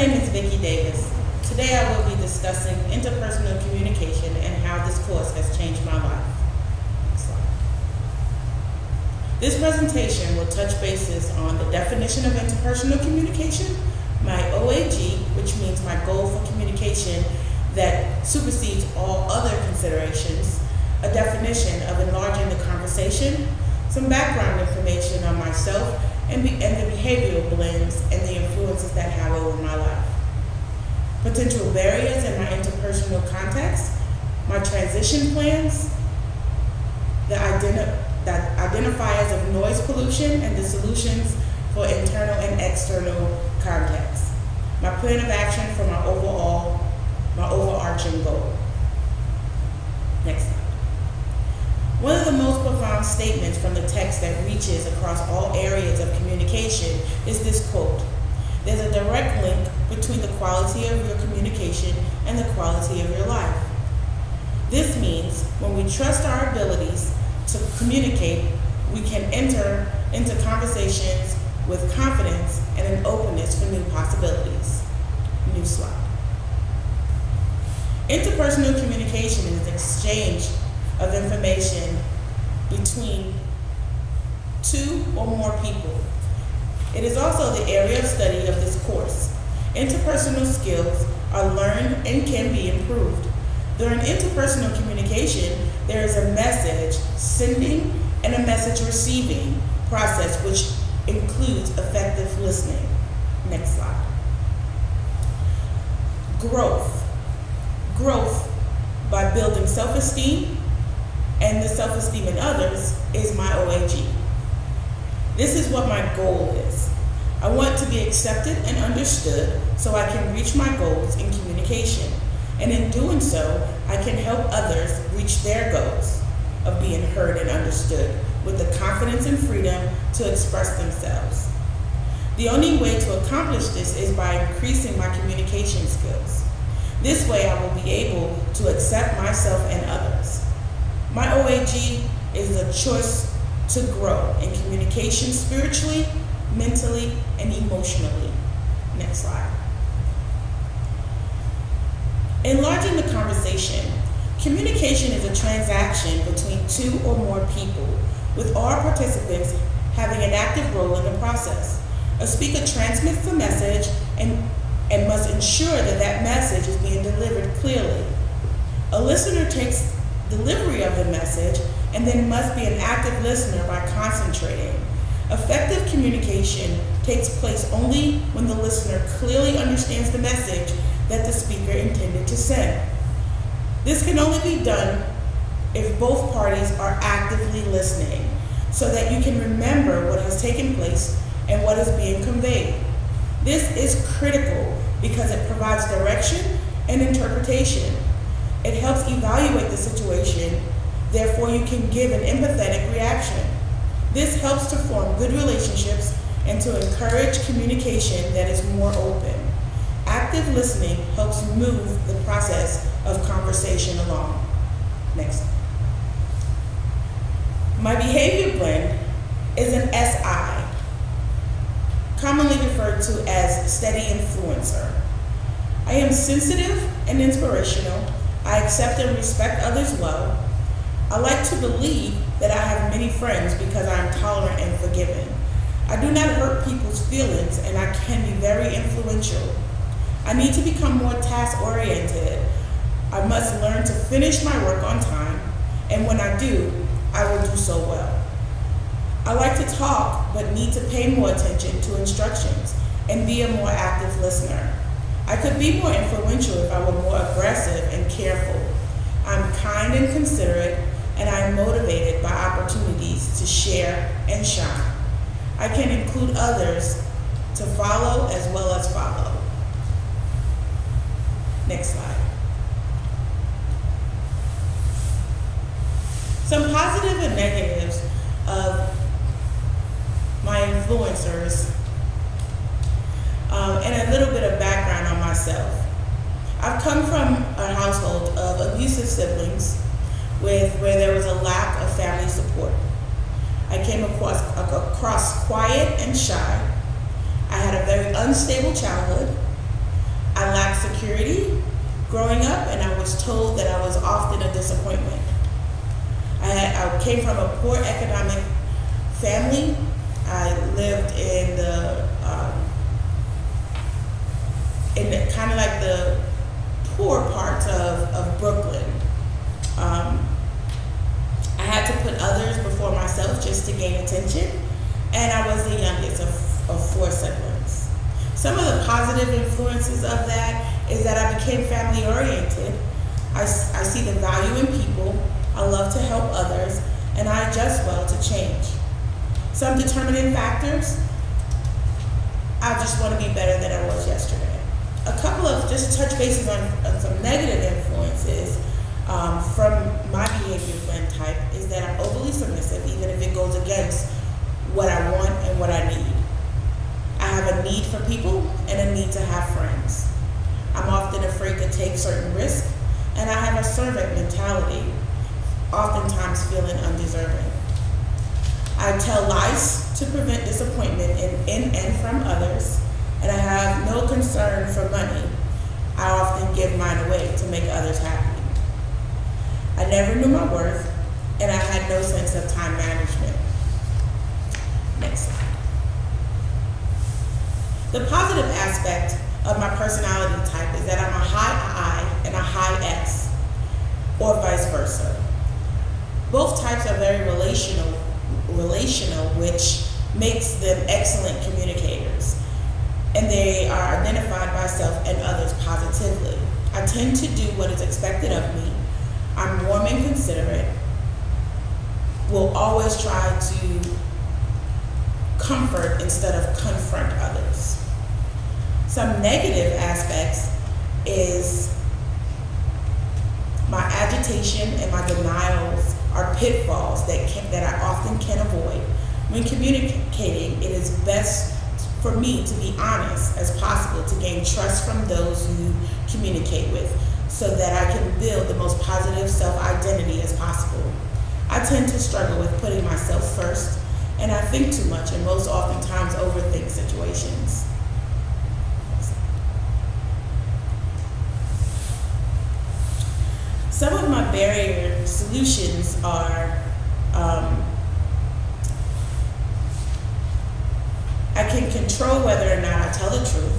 name is Vickie Davis. Today I will be discussing interpersonal communication and how this course has changed my life. Next slide. This presentation will touch bases on the definition of interpersonal communication, my OAG, which means my goal for communication that supersedes all other considerations, a definition of enlarging the conversation, some background information on myself, and the behavioral blends and the influences that have over my life. Potential barriers in my interpersonal context, my transition plans, the identifiers of noise pollution and the solutions for internal and external context, my plan of action for my overarching goal. Next slide. One of the most profound statements from the text that reaches across all areas of communication is this quote: "There's a direct link between the quality of your communication and the quality of your life." This means when we trust our abilities to communicate, we can enter into conversations with confidence and an openness for new possibilities. New slide. Interpersonal communication is an exchange of information between two or more people. It is also the area of study of this course. Interpersonal skills are learned and can be improved. During interpersonal communication, there is a message sending and a message receiving process, which includes effective listening. Next slide. Growth by building self-esteem and the self-esteem in others is my OAG. This is what my goal is. I want to be accepted and understood so I can reach my goals in communication. And in doing so, I can help others reach their goals of being heard and understood with the confidence and freedom to express themselves. The only way to accomplish this is by increasing my communication skills. This way I will be able to accept myself and others. My OAG is a choice to grow in communication spiritually, mentally, and emotionally. Next slide. Enlarging the conversation. Communication is a transaction between two or more people, with all participants having an active role in the process. A speaker transmits the message and must ensure that that message is being delivered clearly. A listener takes delivery of the message and then must be an active listener by concentrating. Effective communication takes place only when the listener clearly understands the message that the speaker intended to send. This can only be done if both parties are actively listening, so that you can remember what has taken place and what is being conveyed. This is critical because it provides direction and interpretation. It helps evaluate the situation, therefore you can give an empathetic reaction. This helps to form good relationships and to encourage communication that is more open. Active listening helps move the process of conversation along. Next. My behavior blend is an SI, commonly referred to as steady influencer. I am sensitive and inspirational. I accept and respect others well. I like to believe that I have many friends because I am tolerant and forgiving. I do not hurt people's feelings, and I can be very influential. I need to become more task-oriented. I must learn to finish my work on time, and when I do, I will do so well. I like to talk, but need to pay more attention to instructions and be a more active listener. I could be more influential if I were more aggressive and careful. I'm kind and considerate, and I am motivated by opportunities to share and shine. I can include others to follow as well as follow. Next slide. Some positive and negatives of my influencers, and a little bit of background on myself. I've come from a household of abusive siblings where there was a lack of family support. I came across quiet and shy. I had a very unstable childhood. insecurity growing up, and I was told that I was often a disappointment. I came from a poor economic family. I lived in the kind of like the poor parts of Brooklyn. I had to put others before myself just to gain attention, and I was the youngest of 4 siblings. Some of the positive influences of that is that I became family oriented. I see the value in people. I love to help others, and I adjust well to change. Some determining factors: I just want to be better than I was yesterday. A couple of, just touch bases on some negative influences from my behavior blend type is that I'm overly submissive, even if it goes against what I want and what I need. I have a need for people and a need to have friends. I'm often afraid to take certain risks, and I have a servant mentality, oftentimes feeling undeserving. I tell lies to prevent disappointment in and from others, and I have no concern for money. I often give mine away to make others happy. I never knew my worth, and I had no sense of time management. Next slide. The positive aspect of my personality type is that I'm a high I and a high S, or vice versa. Both types are very relational, which makes them excellent communicators, and they are identified by self and others positively. I tend to do what is expected of me. I'm warm and considerate, will always try to comfort instead of confront others. Some negative aspects is my agitation and my denials are pitfalls that I often can avoid. When communicating, it is best for me to be honest as possible to gain trust from those you communicate with, so that I can build the most positive self-identity as possible. I tend to struggle with putting myself first, and I think too much and most oftentimes overthink situations. Some of my barrier solutions are I can control whether or not I tell the truth.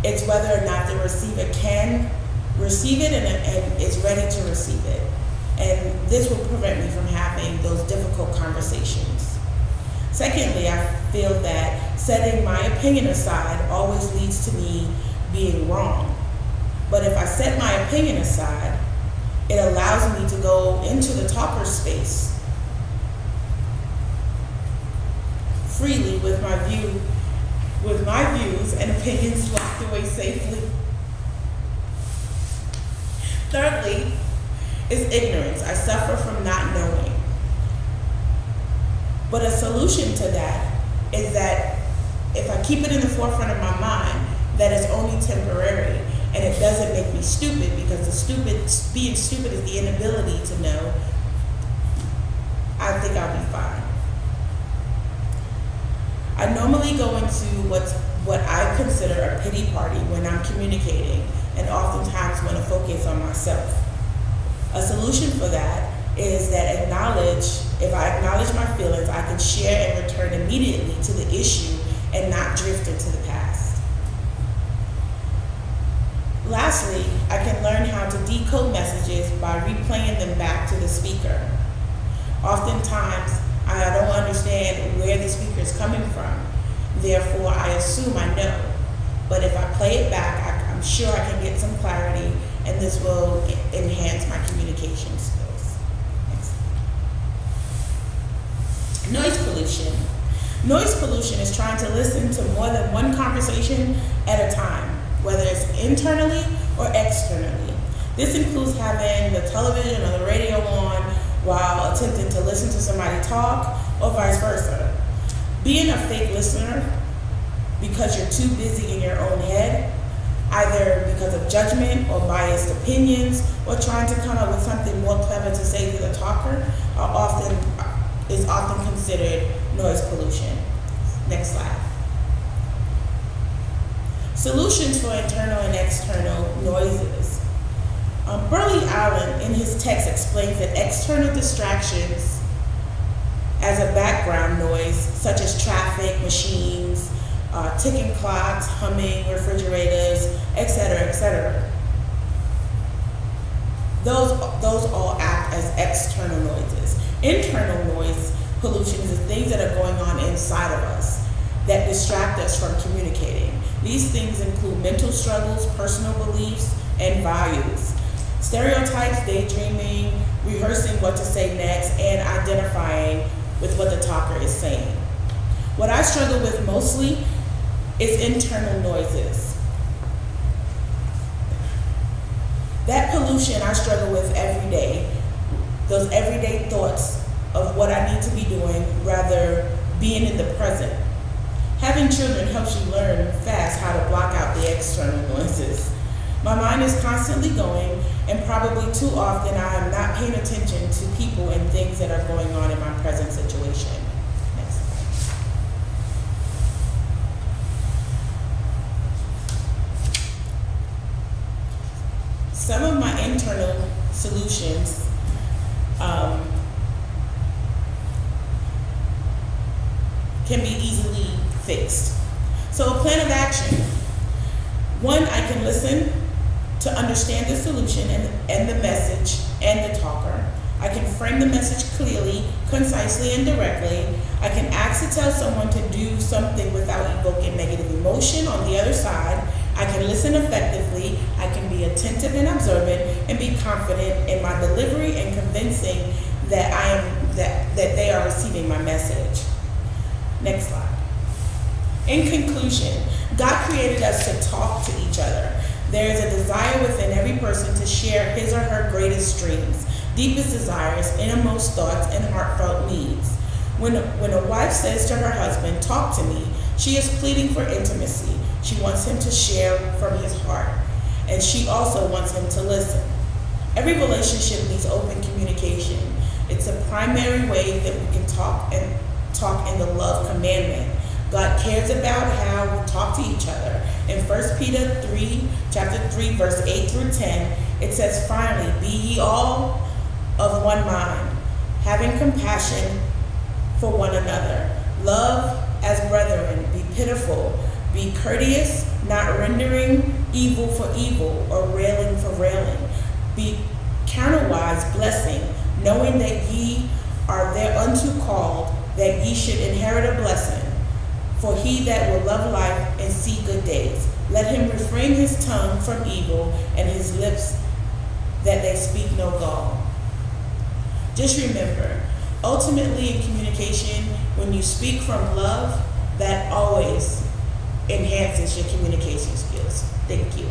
It's whether or not the receiver can receive it and is ready to receive it. And this will prevent me from having those difficult conversations. Secondly, I feel that setting my opinion aside always leads to me being wrong. But if I set my opinion aside, it allows me to go into the talker space freely with my views and opinions locked away safely. Thirdly is ignorance. I suffer from not knowing. But a solution to that is that if I keep it in the forefront of my mind, that it's only temporary and it doesn't make me stupid, because being stupid is the inability to know, I think I'll be fine. I normally go into what I consider a pity party when I'm communicating, and oftentimes want to focus on myself. A solution for that is that if I acknowledge my feelings, I can share and return immediately to the issue and not drift into the past. Lastly, I can learn how to decode messages by replaying them back to the speaker. Oftentimes, I don't understand where the speaker is coming from. Therefore, I assume I know. But if I play it back, I'm sure I can get some clarity, and this will enhance my communication skills. Next. Noise pollution. Noise pollution is trying to listen to more than one conversation at a time, whether it's internally or externally. This includes having the television or the radio on while attempting to listen to somebody talk, or vice versa. Being a fake listener because you're too busy in your own head, either because of judgment or biased opinions, or trying to come up with something more clever to say to the talker, is often considered noise pollution. Next slide. Solutions for internal and external noises. Burley Allen, in his text, explains that external distractions as a background noise, such as traffic, machines, ticking clocks, humming, refrigerators, etc., those all act as external noises. Internal noise pollution is the things that are going on inside of us that distract us from communicating. These things include mental struggles, personal beliefs, and values. Stereotypes, daydreaming, rehearsing what to say next, and identifying with what the talker is saying. What I struggle with mostly is internal noises. That pollution I struggle with every day. Those everyday thoughts of what I need to be doing, rather being in the present. Having children helps you learn fast how to block out the external noises. My mind is constantly going, and probably too often I am not paying attention to people and things that are going on in my present situation. Next slide. Some of my internal solutions can be easily fixed. So a plan of action. One, I can listen to understand the solution and the message and the talker. I can frame the message clearly, concisely, and directly. I can ask to tell someone to do something without evoking negative emotion on the other side. I can listen effectively. I can be attentive and observant and be confident in my delivery and convincing that they are receiving my message. Next slide. In conclusion, God created us to talk to each other. There is a desire within every person to share his or her greatest dreams, deepest desires, innermost thoughts, and heartfelt needs. When a wife says to her husband, "Talk to me," she is pleading for intimacy. She wants him to share from his heart, and she also wants him to listen. Every relationship needs open communication. It's a primary way that we can talk in the love commandment. God cares about how we talk to each other. In 1 Peter 3, chapter 3, verse 8 through 10, it says, "Finally, be ye all of one mind, having compassion for one another. Love as brethren, be pitiful, be courteous, not rendering evil for evil or railing for railing. Be counterwise blessing, knowing that ye are thereunto called, that ye should inherit a blessing. For he that will love life and see good days, let him refrain his tongue from evil and his lips that they speak no gall." Just remember, ultimately in communication, when you speak from love, that always enhances your communication skills. Thank you.